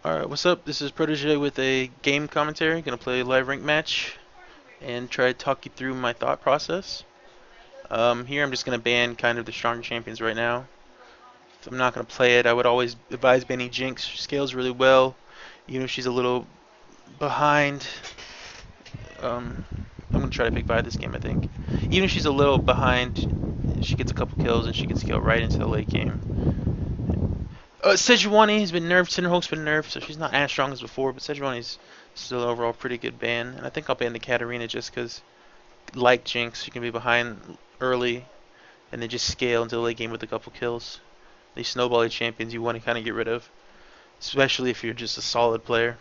Alright, what's up? This is Proteje with a game commentary. Gonna play a live rank match and try to talk you through my thought process. Here I'm just gonna ban kind of the stronger champions right now. If I'm not gonna play it, I would always advise banning Jinx. She scales really well. Even if she's a little behind. Um, I'm gonna try to pick Vi this game, I think. Even if she's a little behind, she gets a couple kills and she can scale right into the late game. Sejuani has been nerfed, Cinderhulk's been nerfed, so she's not as strong as before, but Sejuani's still overall pretty good ban. And I think I'll ban the Katarina just because, like Jinx, you can be behind early and then just scale into the late game with a couple kills. These snowbally champions you want to kind of get rid of, especially if you're just a solid player.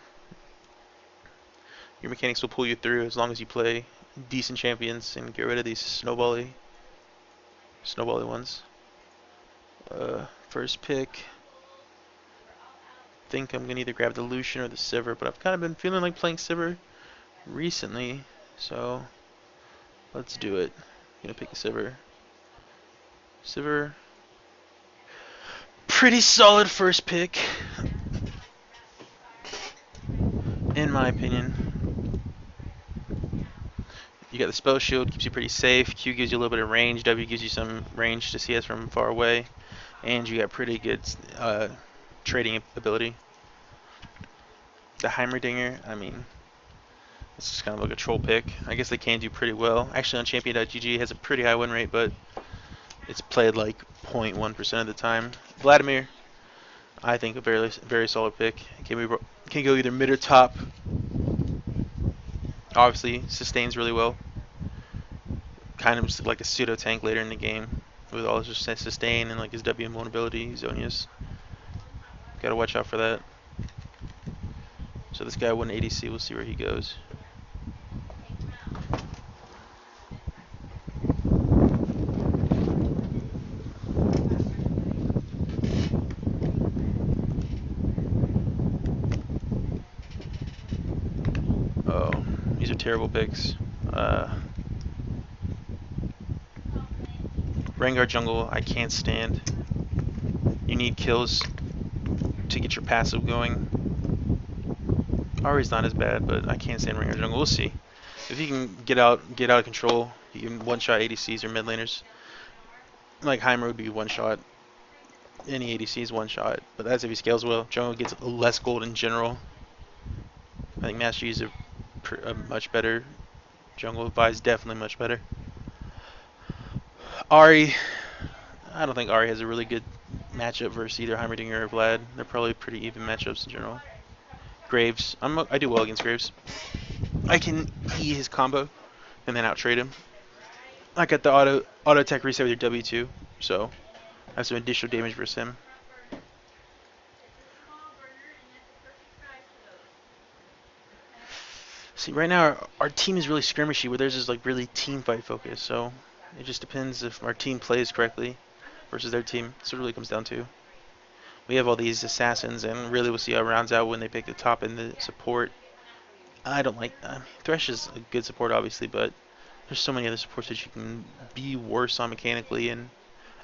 Your mechanics will pull you through as long as you play decent champions and get rid of these snowbally ones. First pick. Think I'm gonna either grab the Lucian or the Sivir, but I've kind of been feeling like playing Sivir recently, so let's do it. I'm gonna pick a Sivir. Sivir, pretty solid first pick, in my opinion. You got the spell shield, keeps you pretty safe. Q gives you a little bit of range. W gives you some range to CS from far away, and you got pretty good trading ability. The Heimerdinger, I mean, it's just kind of like a troll pick. I guess they can do pretty well. Actually, on Champion.gg, it has a pretty high win rate, but it's played like 0.1% of the time. Vladimir, I think a very solid pick. Can go either mid or top. Obviously, sustains really well. Kind of just like a pseudo tank later in the game with all his sustain and like his W invulnerability. Zonius, gotta watch out for that. So this guy won ADC. We'll see where he goes. Oh, these are terrible picks. Rengar jungle, I can't stand. You need kills to get your passive going. Ahri's not as bad, but I can't stand Rengar jungle. We'll see. If he can get out of control, he can one-shot ADCs or mid laners. Like Heimer would be one-shot. Any ADCs one-shot, but that's if he scales well. Jungle gets less gold in general. I think Master Yi's a much better jungle. Vi's definitely much better. Ahri, I don't think Ahri has a really good matchup versus either Heimerdinger or Vlad. They're probably pretty even matchups in general. Graves, I do well against Graves. I can E his combo and then out trade him. I got the auto attack reset with your W2, so I have some additional damage versus him. See, right now our team is really skirmishy, where theirs is like really team fight focused. So it just depends if our team plays correctly versus their team. That's what it really comes down to. We have all these assassins, and really we'll see how it rounds out when they pick the top and the support. I don't like Thresh is a good support, obviously, but there's so many other supports that you can be worse on mechanically and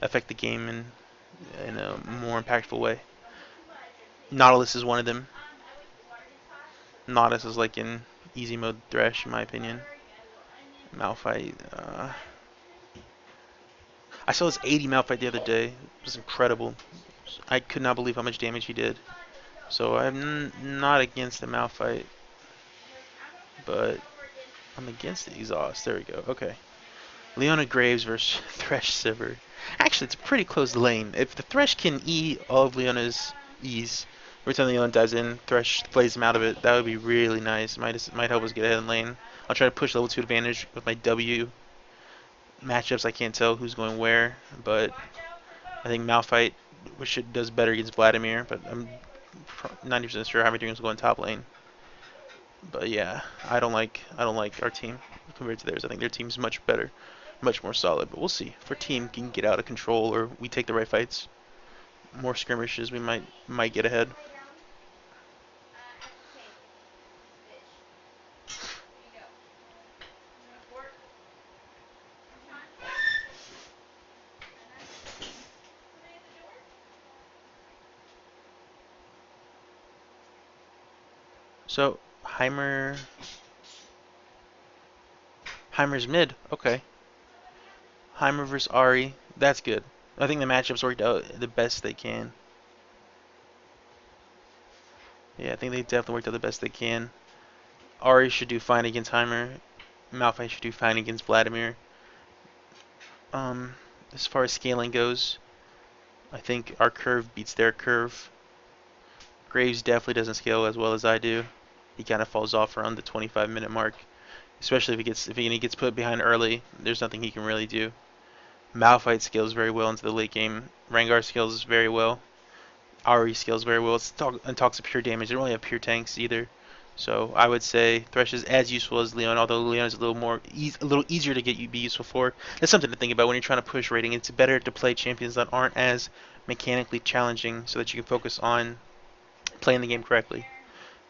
affect the game in a more impactful way. Nautilus is one of them. Nautilus is like in easy mode Thresh, in my opinion. Malphite. I saw this 80 Malphite the other day. It was incredible. I could not believe how much damage he did. So I'm not against the Malphite, but I'm against the exhaust. There we go. Okay. Leona Graves versus Thresh Sivir. Actually, it's a pretty close lane. If the Thresh can E all of Leona's E's, every time Leona dives in, Thresh plays him out of it, that would be really nice. Might help us get ahead in lane. I'll try to push level 2 advantage with my W matchups. I can't tell who's going where, but I think Malphite does better against Vladimir, but I'm 90% sure Heimerdinger is going top lane. But yeah, I don't like our team compared to theirs. I think their team's much better, much more solid. But we'll see. If our team can get out of control or we take the right fights, more skirmishes, we might get ahead. So Heimer's mid. Okay. Heimer versus Ari. That's good. I think the matchups worked out the best they can. Yeah, I think they definitely worked out the best they can. Ari should do fine against Heimer. Malphite should do fine against Vladimir. As far as scaling goes, I think our curve beats their curve. Graves definitely doesn't scale as well as I do. He kind of falls off around the 25-minute mark, especially if he gets put behind early. There's nothing he can really do. Malphite scales very well into the late game. Rengar scales very well. Ari scales very well. And talks of pure damage. They don't really have pure tanks either. So I would say Thresh is as useful as Leon, although Leon is a little easier to be useful for. That's something to think about when you're trying to push rating. It's better to play champions that aren't as mechanically challenging, so that you can focus on playing the game correctly.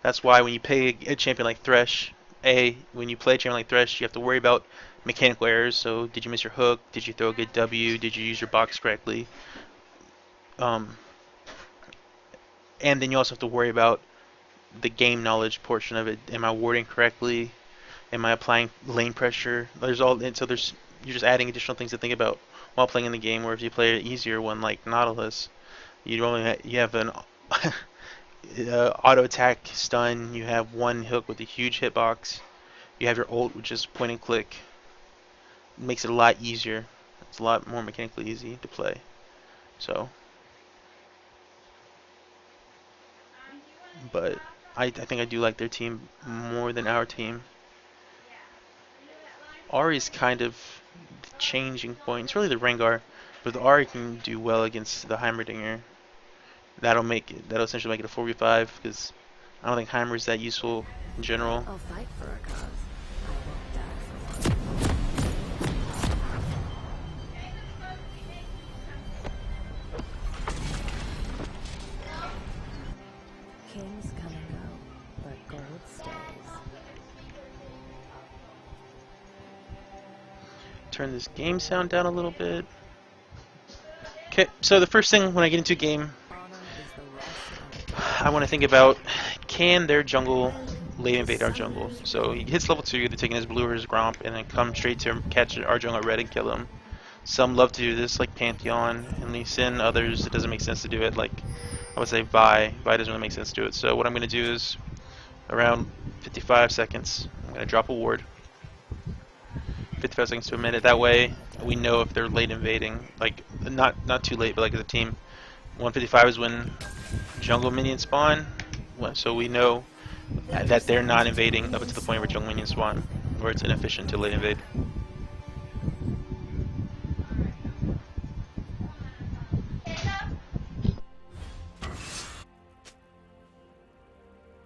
That's why when you play a champion like Thresh, when you play a champion like Thresh, you have to worry about mechanical errors. So did you miss your hook? Did you throw a good W? Did you use your box correctly? Um, and then you also have to worry about the game knowledge portion of it. Am I warding correctly? Am I applying lane pressure? You're just adding additional things to think about while playing in the game. Where if you play an easier one like Nautilus, you have an auto attack stun. You have one hook with a huge hitbox. You have your ult, which is point and click. It makes it a lot easier. It's a lot more mechanically easy to play. So, but I think I do like their team more than our team. Ari's kind of the changing point. It's really the Rengar, but the Ari can do well against the Heimerdinger. That'll essentially make it a 4v5 because I don't think Heimer's that useful in general. I'll fight for a cause. I won't die for one. Kings come and go, but gold stays. Turn this game sound down a little bit. Okay, so the first thing when I get into a game, I want to think about, can their jungle late invade our jungle? So he hits level 2, they're taking his blue or his Gromp, and then come straight to him, catch our jungle red and kill him. Some love to do this, like Pantheon and Lee Sin. Others, it doesn't make sense to do it, like I would say Vi. Vi doesn't really make sense to do it. So what I'm going to do is, around 55 seconds, I'm going to drop a ward. 55 seconds to a minute. That way, we know if they're late invading. Like, not too late, but like as a team. 155 is when jungle minions spawn. So we know that they're not invading up to the point where jungle minions spawn, where it's inefficient to late invade.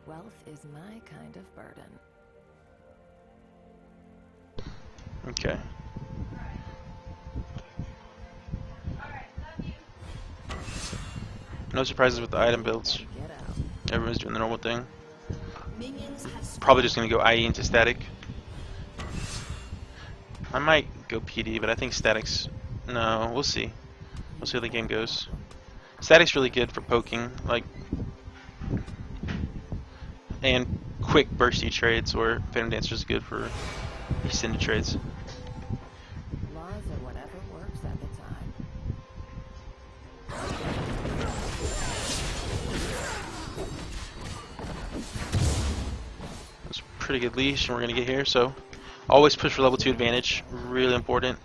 Wealth is my kind of burden. Okay. No surprises with the item builds. Everyone's doing the normal thing. Probably just going to go IE into static. I might go PD, but I think static's... No, we'll see. We'll see how the game goes. Static's really good for poking, like... and quick bursty trades, or Phantom Dancer's good for extended trades. Laws are whatever works at the time. That's a pretty good leash, and we're gonna get here. So, always push for level 2 advantage. Really important.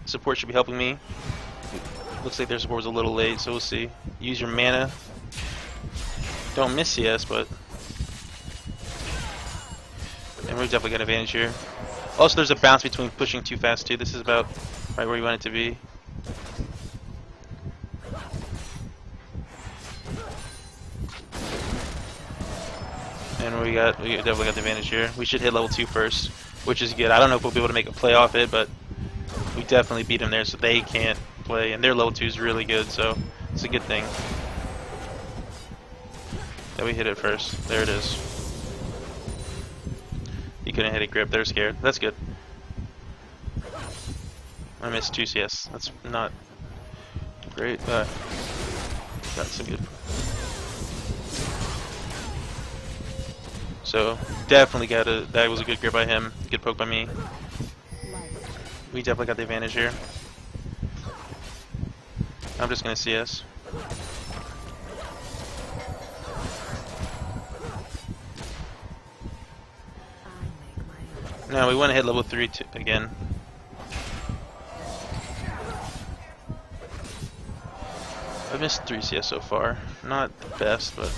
Support should be helping me. Looks like their support was a little late, so we'll see. Use your mana. Don't miss CS, but. And we've definitely got advantage here. Also, there's a bounce between pushing too fast too. This is about right where you want it to be. And we definitely got the advantage here. We should hit level 2 first, which is good. I don't know if we'll be able to make a play off it, but we definitely beat them there, so they can't play. And their level 2 is really good, so it's a good thing that we hit it first. There it is. He couldn't hit a grip. They're scared. That's good. I missed 2 CS. That's not great, but that's some good. So definitely got a, that was a good grip by him. Good poke by me. We definitely got the advantage here. I'm just gonna CS. No, we want to hit level 3 again. I've missed 3 CS so far. Not the best, but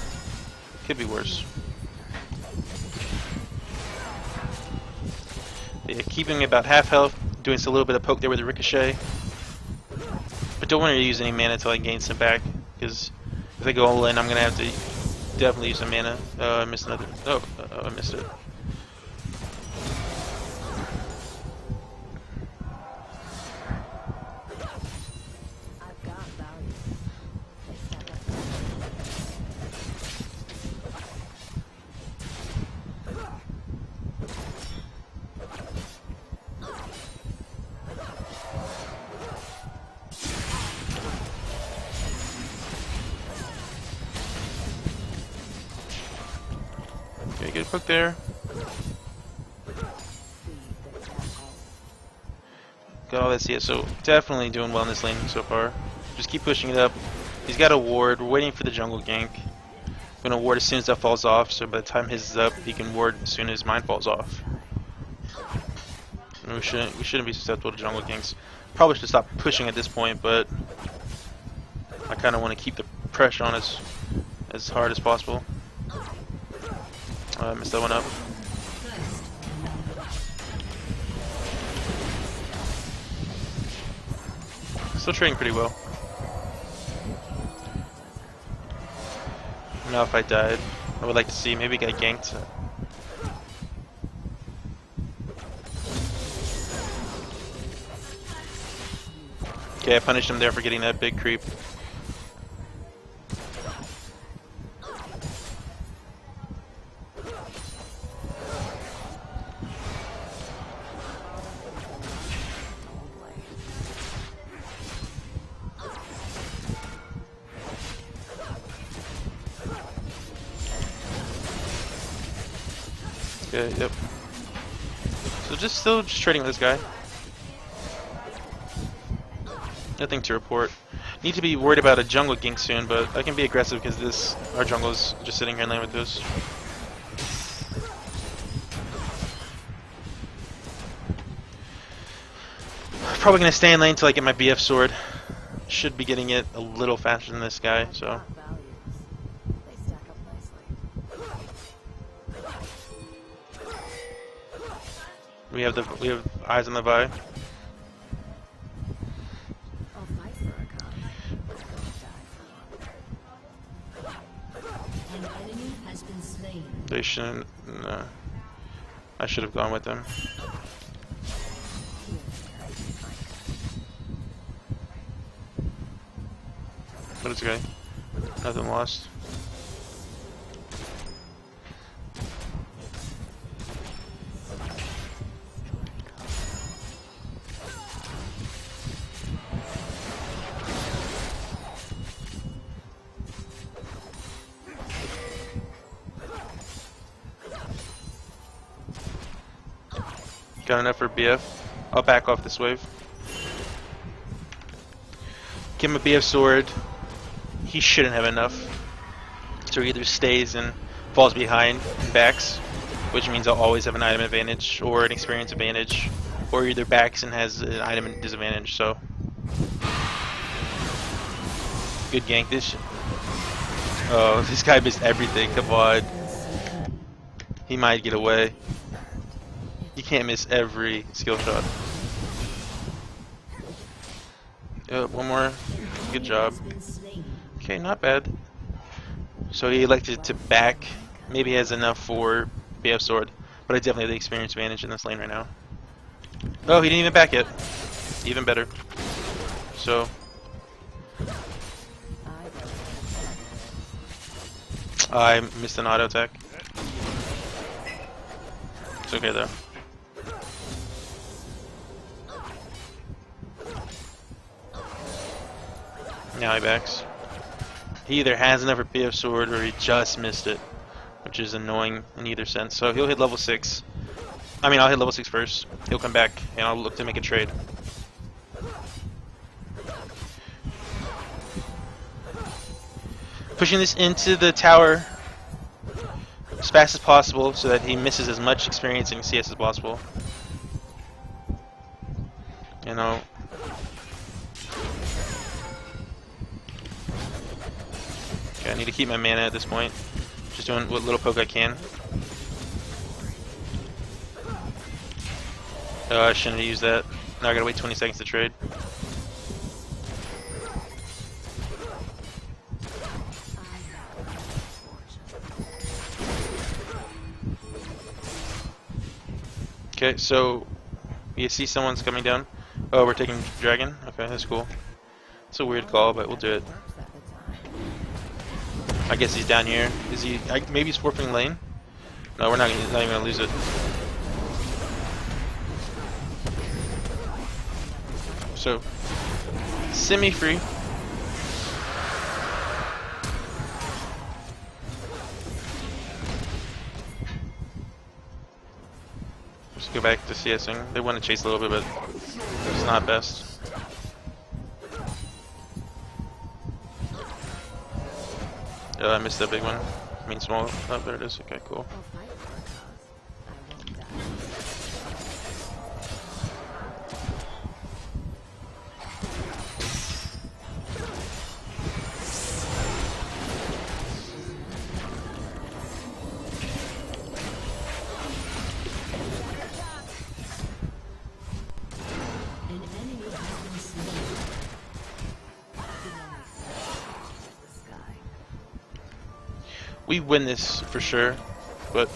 could be worse. Yeah, keeping about half health, doing a little bit of poke there with the ricochet. But don't want to use any mana until I gain some back, because if I go all in, I'm going to have to definitely use some mana. I missed another. Oh, I missed it. Okay, good poke there. Got all that CS, so definitely doing well in this lane so far. Just keep pushing it up. He's got a ward. We're waiting for the jungle gank. Gonna ward as soon as that falls off, so by the time his is up, he can ward as soon as mine falls off. And we shouldn't be susceptible to jungle ganks. Probably should stop pushing at this point, but I kind of want to keep the pressure on as hard as possible. I messed that one up. Still trading pretty well. Now if I died, I would like to see maybe get ganked. Okay, I punished him there for getting that big creep. Okay, yep. So still trading with this guy. Nothing to report. Need to be worried about a jungle gank soon, but I can be aggressive because our jungle is just sitting here in lane with this. Probably gonna stay in lane until I get my BF sword. Should be getting it a little faster than this guy, so. We have eyes on the Vi. They shouldn't. No. I should have gone with them. But it's okay. Nothing lost. Got enough for BF. I'll back off this wave. Give him a BF sword. He shouldn't have enough. So he either stays and falls behind and backs, which means I'll always have an item advantage or an experience advantage, or either backs and has an item disadvantage. So good gank. Oh, this guy missed everything. Come on. He might get away. You can't miss every skill shot. One more. Good job. Okay, not bad. So he elected to back. Maybe he has enough for BF sword, but I definitely have the experience advantage in this lane right now. Oh, he didn't even back it. Even better. So. I missed an auto attack. It's okay though. Now he backs. He either has enough for BF sword or he just missed it. which is annoying in either sense. So he'll hit level 6. I mean, I'll hit level 6 first. He'll come back, and I'll look to make a trade. Pushing this into the tower as fast as possible so that he misses as much experience in CS as possible. You know. Okay, I need to keep my mana at this point. Just doing what little poke I can. Oh, I shouldn't have used that. Now I gotta wait 20 seconds to trade. Okay, so you see someone's coming down. Oh, we're taking dragon? Okay, that's cool. It's a weird call, but we'll do it. I guess he's down here. Is he? Maybe he's forfeiting lane? No, we're not even gonna lose it. So, semi-free. Just go back to CSing. They want to chase a little bit, but it's not best. Oh, I missed that big one. I mean small. Oh, there it is. Okay, cool. We win this for sure, but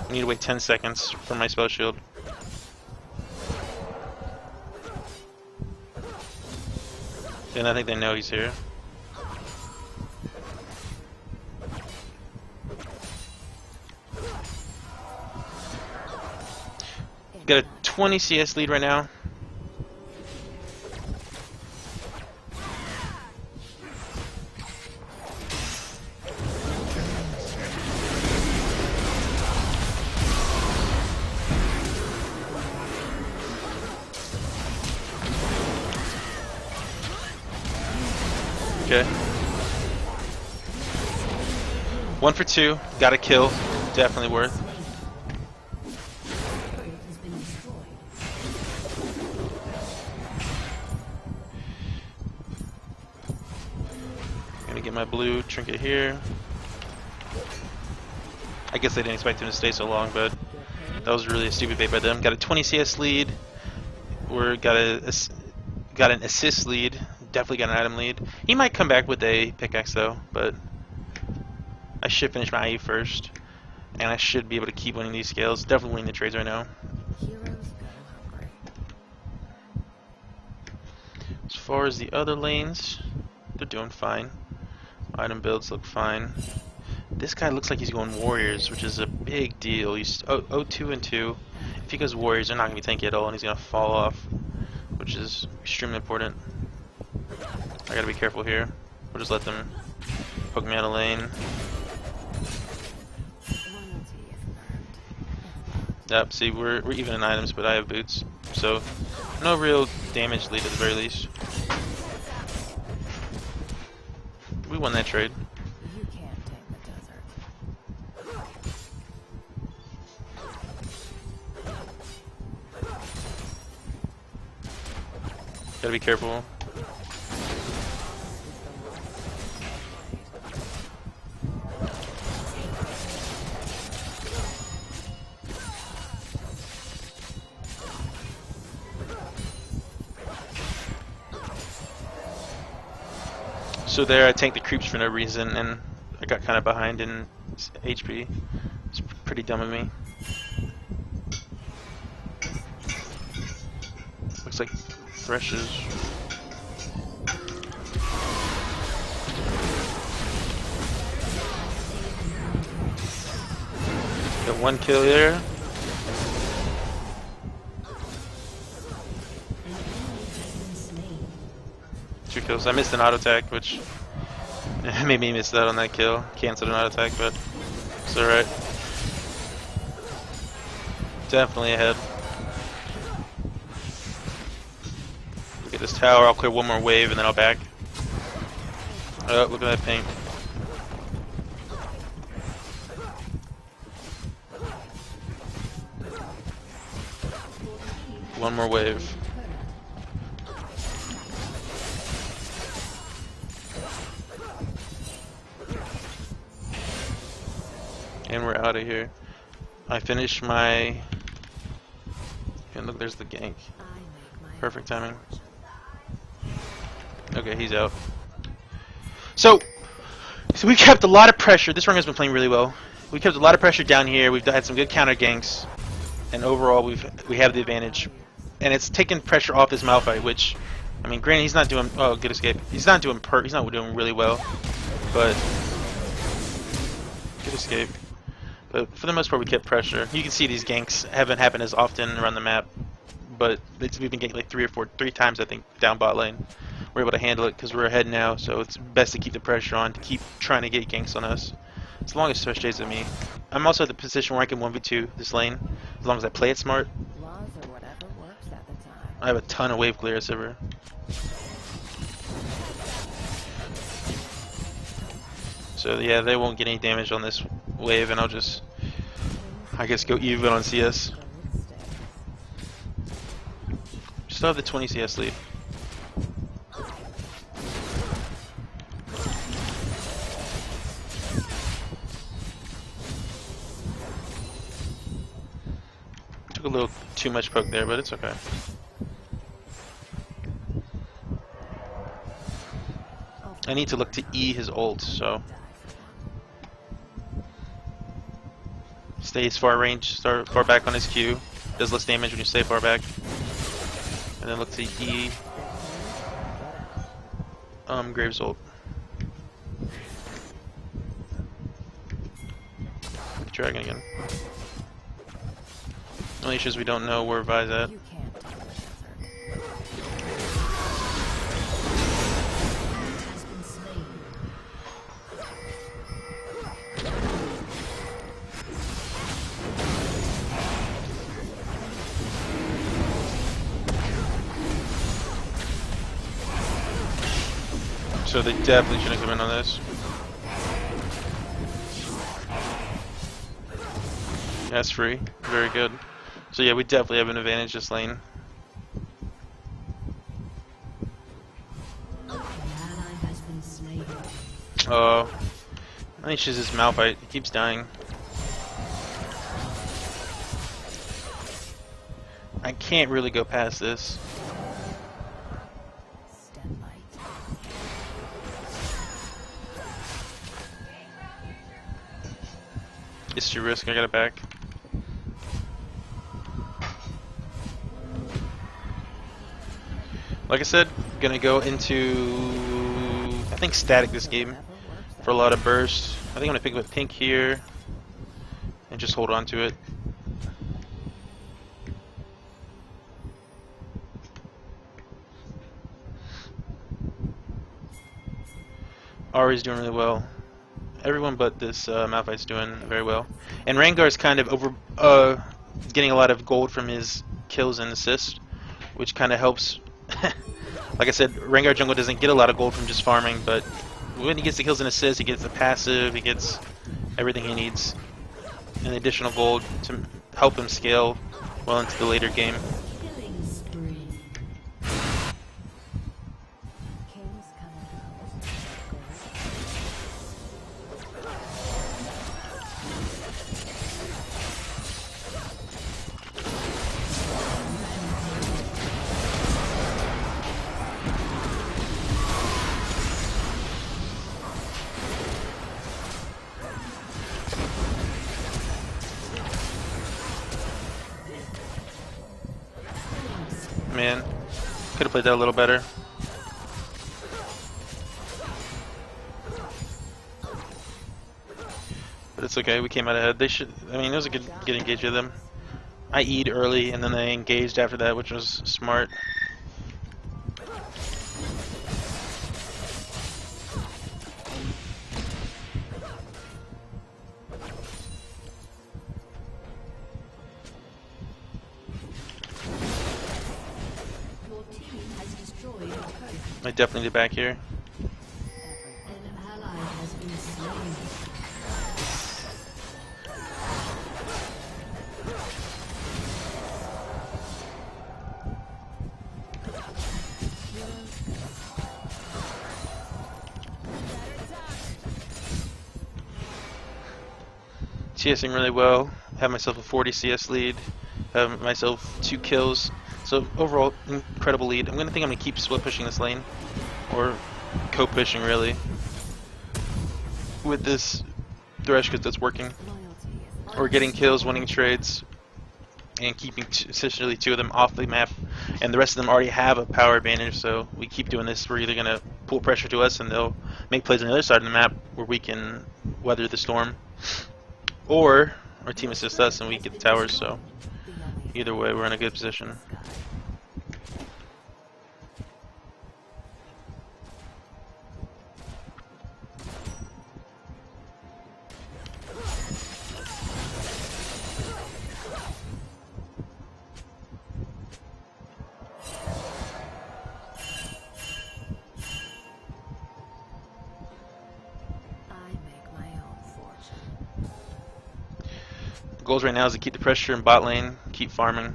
we need to wait 10 seconds for my spell shield. And I think they know he's here. Got a 20 CS lead right now. Okay. 1 for 2. Got a kill. Definitely worth. Gonna get my blue trinket here. I guess they didn't expect him to stay so long, but that was really a stupid bait by them. Got a 20 CS lead. Got an assist lead. Definitely got an item lead. He might come back with a pickaxe though, but I should finish my IE first, and I should be able to keep winning these scales. Definitely winning the trades right now. As far as the other lanes, they're doing fine. Item builds look fine. This guy looks like he's going warriors, which is a big deal. He's 0-2 and 2. If he goes warriors, they're not gonna be tanky at all, and he's gonna fall off, which is extremely important. I gotta be careful here. We'll just let them poke me out of lane. Yep, see, we're even in items, but I have boots. So, no real damage lead at the very least. We won that trade. You can't tame the desert. Gotta be careful. So there I tanked the creeps for no reason, and I got kind of behind in HP. It's pretty dumb of me. Looks like Threshes. Got 1 kill there. 2 kills. I missed an auto attack, which made me miss that on that kill. Canceled an auto attack, but It's alright. Definitely ahead. Look at this tower. I'll clear one more wave and then I'll back. Oh, look at that pink. One more wave. And we're out of here. I finished my... And look, there's the gank. Perfect timing. Okay, he's out. So we kept a lot of pressure. This run has been playing really well. We kept a lot of pressure down here. We've had some good counter ganks, and overall we have the advantage. And it's taken pressure off this Malphite, which, I mean, granted he's not doing. Oh, good escape. He's not doing really well, but good escape. But for the most part, we kept pressure. You can see these ganks haven't happened as often around the map, but we've been ganking like three times, I think, down bot lane. We're able to handle it because we're ahead now, so it's best to keep the pressure on, to keep trying to get ganks on us. As long as Swish stays with me. I'm also at the position where I can 1v2 this lane, as long as I play it smart. I have a ton of wave clear at Sivir. So yeah, they won't get any damage on this wave, and I'll just, I guess, go even on CS. Still have the 20 CS lead. Took a little too much poke there, but it's okay. I need to look to E his ult, so stays far range, far back on his Q. Does less damage when you stay far back. And then look to E Graves ult. Dragon again. Only issues we don't know where Vi's at. So they definitely shouldn't come in on this. That's free. Very good. So yeah, we definitely have an advantage this lane. Oh, I think she's just Malphite. He keeps dying. I can't really go past this. It's too risk. I got it back. Like I said, gonna go into, I think, static this game for a lot of burst. I think I'm gonna pick up a pink here and just hold on to it. Ari's doing really well. Everyone but this Malphite's doing very well. And Rengar's kind of getting a lot of gold from his kills and assists, which kind of helps. Like I said, Rengar jungle doesn't get a lot of gold from just farming, but when he gets the kills and assists, he gets the passive, he gets everything he needs, and additional gold to help him scale well into the later game. Man, could have played that a little better. But it's okay, we came out ahead. They should, I mean, it was a good engage with them. I E'd early and then they engaged after that, which was smart. I definitely need back here. An ally has been slain. CSing really well. Have myself a 40 CS lead. Have myself 2 kills. So overall, incredible lead. I'm gonna keep split pushing this lane, or co-pushing really, with this Thresh because that's working. Or getting kills, winning trades, and keeping essentially 2 of them off the map, and the rest of them already have a power advantage. So we keep doing this. We're either gonna pull pressure to us, and they'll make plays on the other side of the map where we can weather the storm, or our team assists us and we get the towers. So either way, we're in a good position. The goals right now is to keep the pressure in bot lane, keep farming.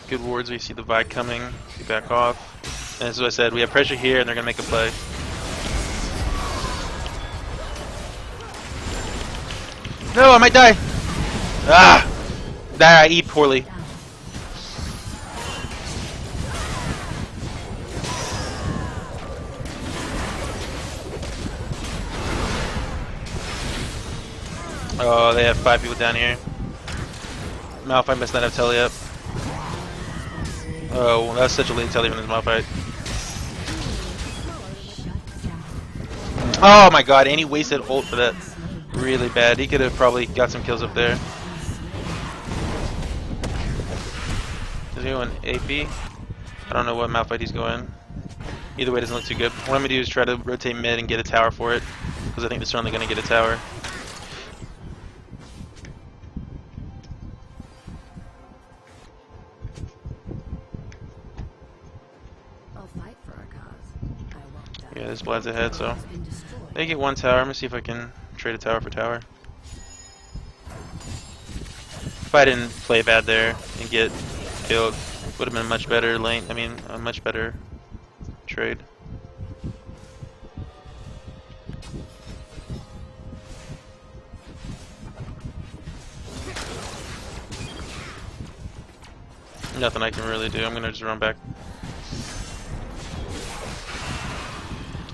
Good wards, we see the Vi coming, we back off. And as I said, we have pressure here and they're going to make a play. No, I might die! Ah! I eat poorly. Oh, they have 5 people down here. Malphite must not have telly up. Oh, that's such a late telly from this Malphite. Oh my god, and he wasted ult for that. Really bad. He could have probably got some kills up there. Is he going AP? I don't know what Malphite he's going. Either way, it doesn't look too good. What I'm going to do is try to rotate mid and get a tower for it, because I think they're certainly going to get a tower. Yeah, this Vlad's ahead, so they get 1 tower. I'm gonna see if I can trade a tower for tower. If I didn't play bad there and get killed, would have been a much better lane. I mean, a much better trade. Nothing I can really do. I'm gonna just run back.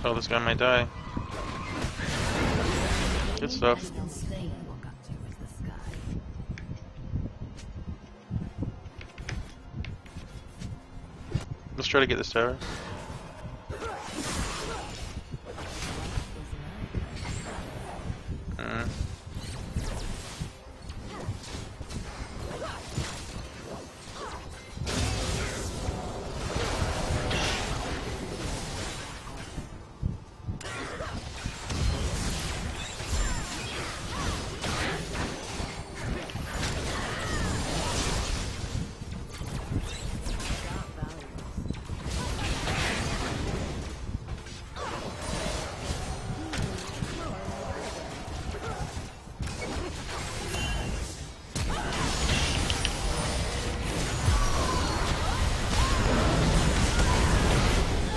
Oh, this guy might die. Good stuff. Let's try to get this tower.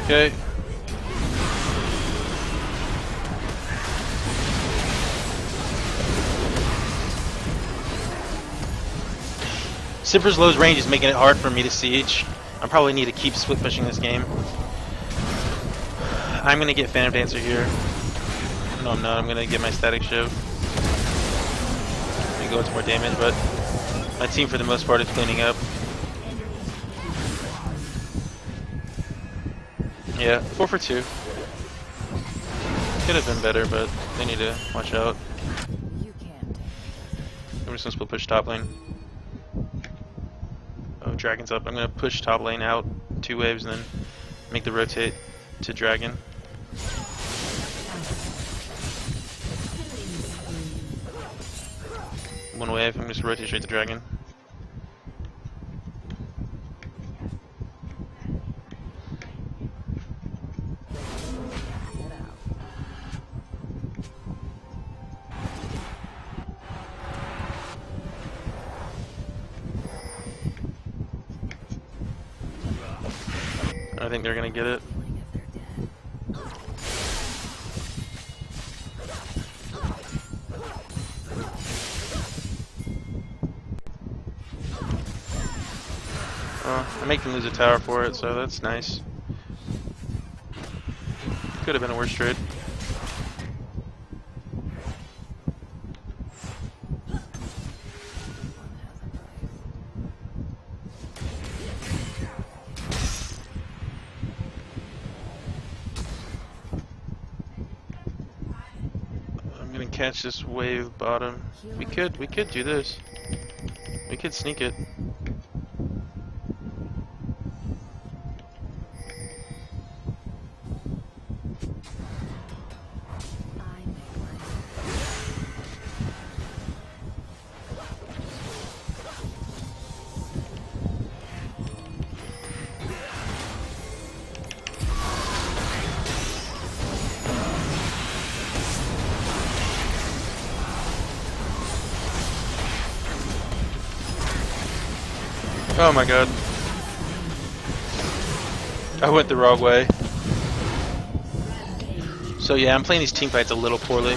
Okay. Sivir's low range is making it hard for me to siege. I probably need to keep split pushing this game. I'm gonna get Phantom Dancer here. No, I'm not. I'm gonna get my Static Shiv. And go into more damage, but my team for the most part is cleaning up. Yeah, 4 for 2. Could have been better, but they need to watch out. I'm just gonna split push top lane. Oh, Dragon's up. I'm gonna push top lane out 2 waves and then make the rotate to Dragon. one wave. I'm just rotate straight to dragon. I think they're gonna get it. I make them lose a tower for it, so that's nice. Could have been a worse trade. I'm gonna catch this wave bottom. We could do this. We could sneak it. Oh my god. I went the wrong way. So yeah, I'm playing these team fights a little poorly.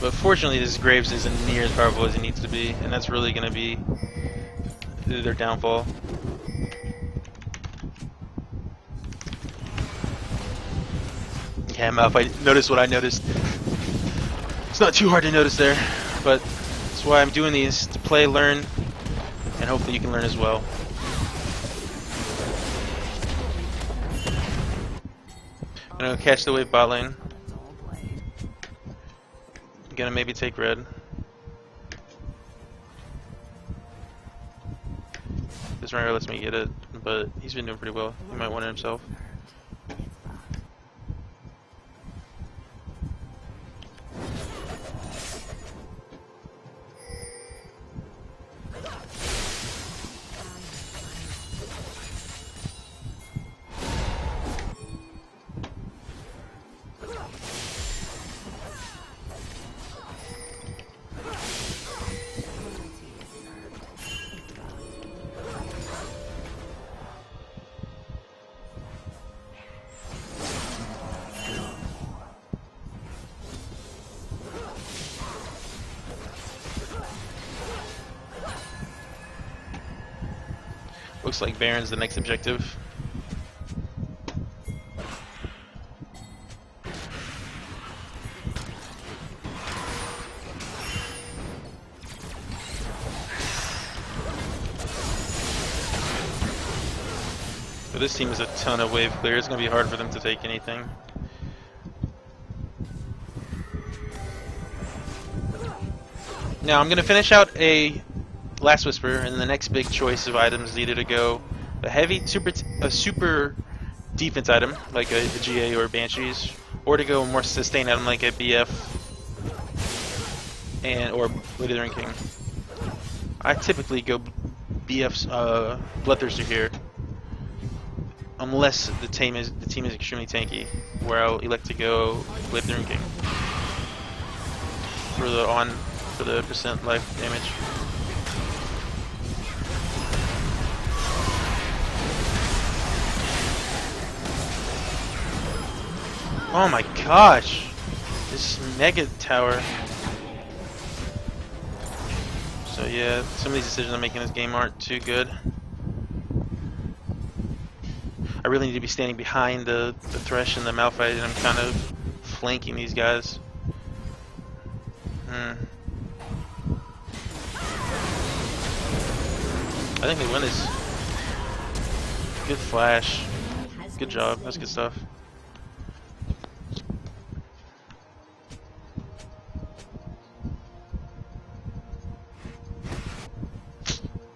But fortunately this Graves isn't near as powerful as he needs to be, and that's really going to be their downfall. Yeah, Malphite, notice what I noticed. It's not too hard to notice there, but that's why I'm doing these, to play, learn, and hopefully you can learn as well. I'm gonna catch the wave bot lane. I'm gonna maybe take red. This runner lets me get it, but he's been doing pretty well. He might want it himself. Looks like Baron's the next objective. But this team has a ton of wave clear. It's going to be hard for them to take anything. Now I'm going to finish out a Last Whisper, and the next big choice of items is either to go a super defense item like a GA or Banshees, or to go a more sustained item like a BF or Withering King. I typically go BF's Bloodthirster here, unless the team is extremely tanky, where I'll elect to go Withering King for the percent life damage. Oh my gosh! This mega tower. So yeah, some of these decisions I'm making in this game aren't too good. I really need to be standing behind the Thresh and the Malphite, and I'm kind of flanking these guys. I think they win this. Good flash. Good job. That's good stuff.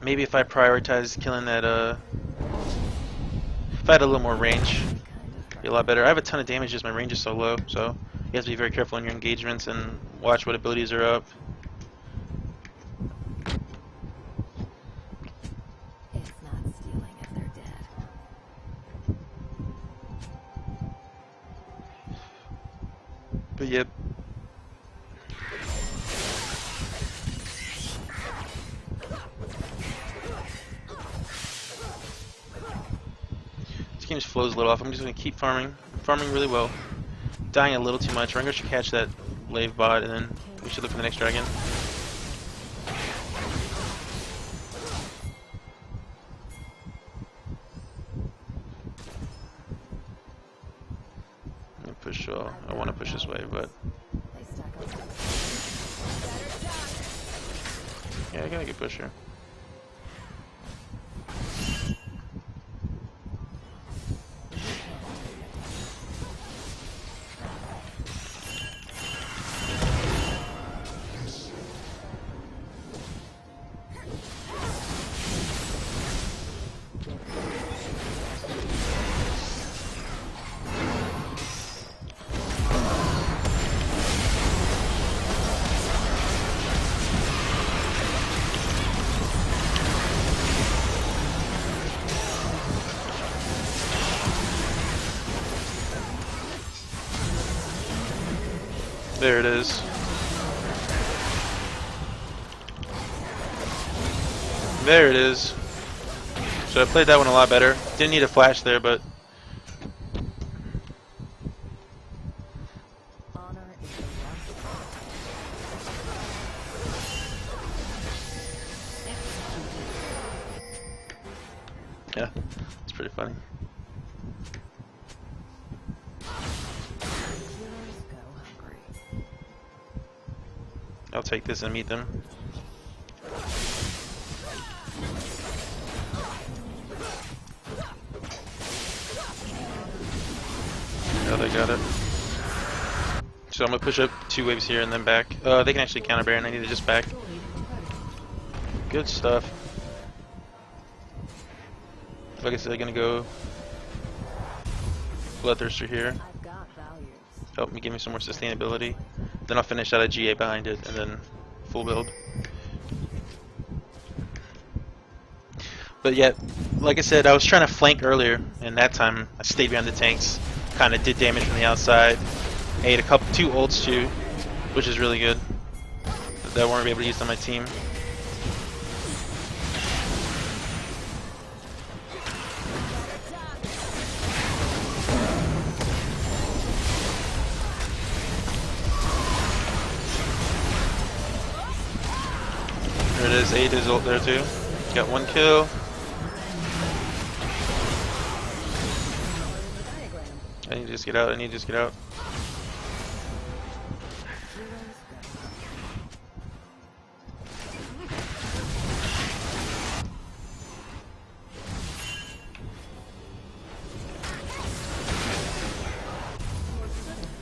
Maybe if I prioritized killing that, if I had a little more range, be a lot better. I have a ton of damage, just my range is so low, so you have to be very careful in your engagements and watch what abilities are up. It's not stealing if they're dead. But yep. This game just flows a little off. I'm just going to keep farming. I'm farming really well. Dying a little too much. Rengar should catch that Lave bot, and then we should look for the next dragon. Push. I want to push this way, but They stack up. yeah, I got a good push here. There it is. There it is. So I played that one a lot better. Didn't need a flash there, but Honor is the one. yeah, it's pretty funny. Heroes go hungry. I'll take this and meet them. Oh, they got it. So I'm gonna push up 2 waves here and then back. They can actually counter Baron. I need to just back. Good stuff. Like I said, I'm gonna go Bloodthirster here. I've got values. Help me give me some more sustainability. Then I'll finish out a GA behind it and then full build. But yet, like I said, I was trying to flank earlier, and that time I stayed behind the tanks. Kind of did damage from the outside. Ate two ults too, which is really good. That I weren't able to use on my team. There it is, ate his ult there too. Got 1 kill. I need to just get out, I need to just get out.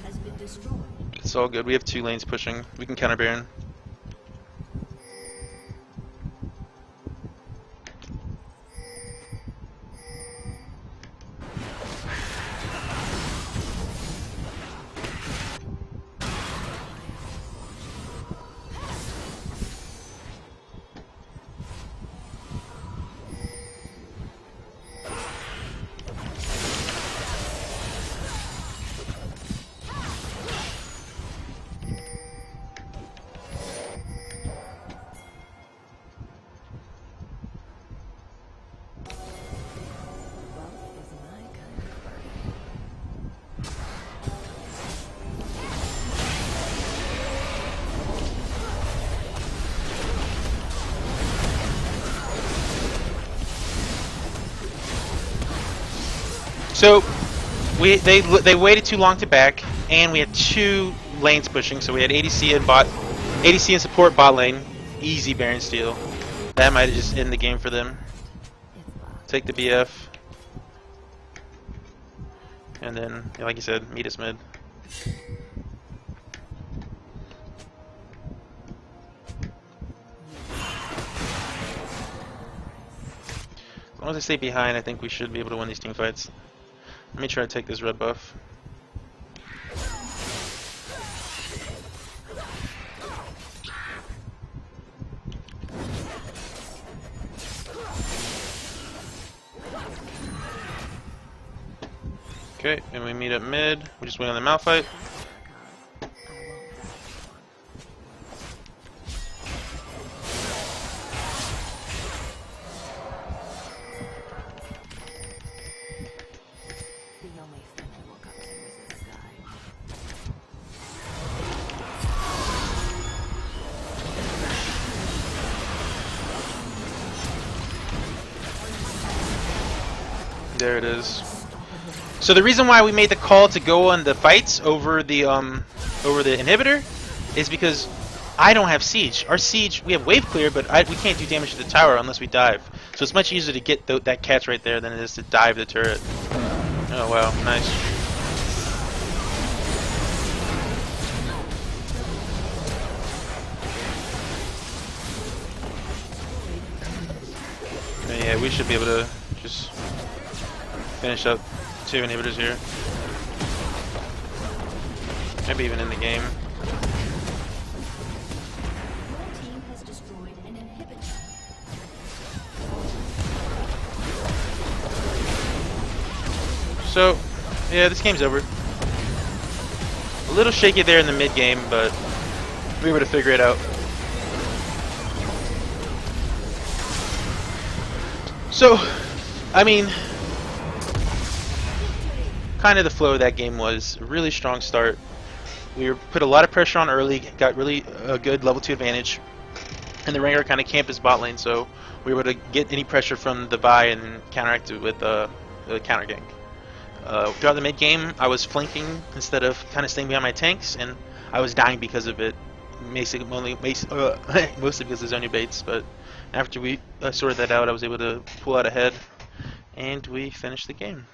Has been destroyed. It's all good, we have 2 lanes pushing. We can counter Baron. Wealth is my kind of burden. So they waited too long to back, and we had 2 lanes pushing. So we had ADC and ADC and support bot lane. Easy Baron steal. That might have just ended the game for them. It's locked. Take the BF, and then, yeah, like you said, meet us mid. As long as I stay behind, I think we should be able to win these team fights. Let me try to take this red buff. Okay, and we meet up mid. We just win on the Malphite. The only thing I woke up to was the sky. There it is. So the reason why we made the call to go on the fights over the inhibitor is because I don't have siege. Our siege, we have wave clear, but we can't do damage to the tower unless we dive. So it's much easier to get that catch right there than it is to dive the turret. Oh wow, nice. And yeah, we should be able to just finish up 2 inhibitors here. Maybe even in the game. Your team has destroyed an inhibitor. So, yeah, this game's over. A little shaky there in the mid game, but we were able to figure it out. So, I mean, kind of the flow of that game was a really strong start. We put a lot of pressure on early, got really a good level 2 advantage, and the Rengar kind of camped his bot lane, so we were able to get any pressure from the Vi and counteract it with the counter gank. Throughout the mid game, I was flanking instead of kind of staying behind my tanks, and I was dying because of it, mostly because of Zonia baits. But after we sorted that out, I was able to pull out ahead, and we finished the game.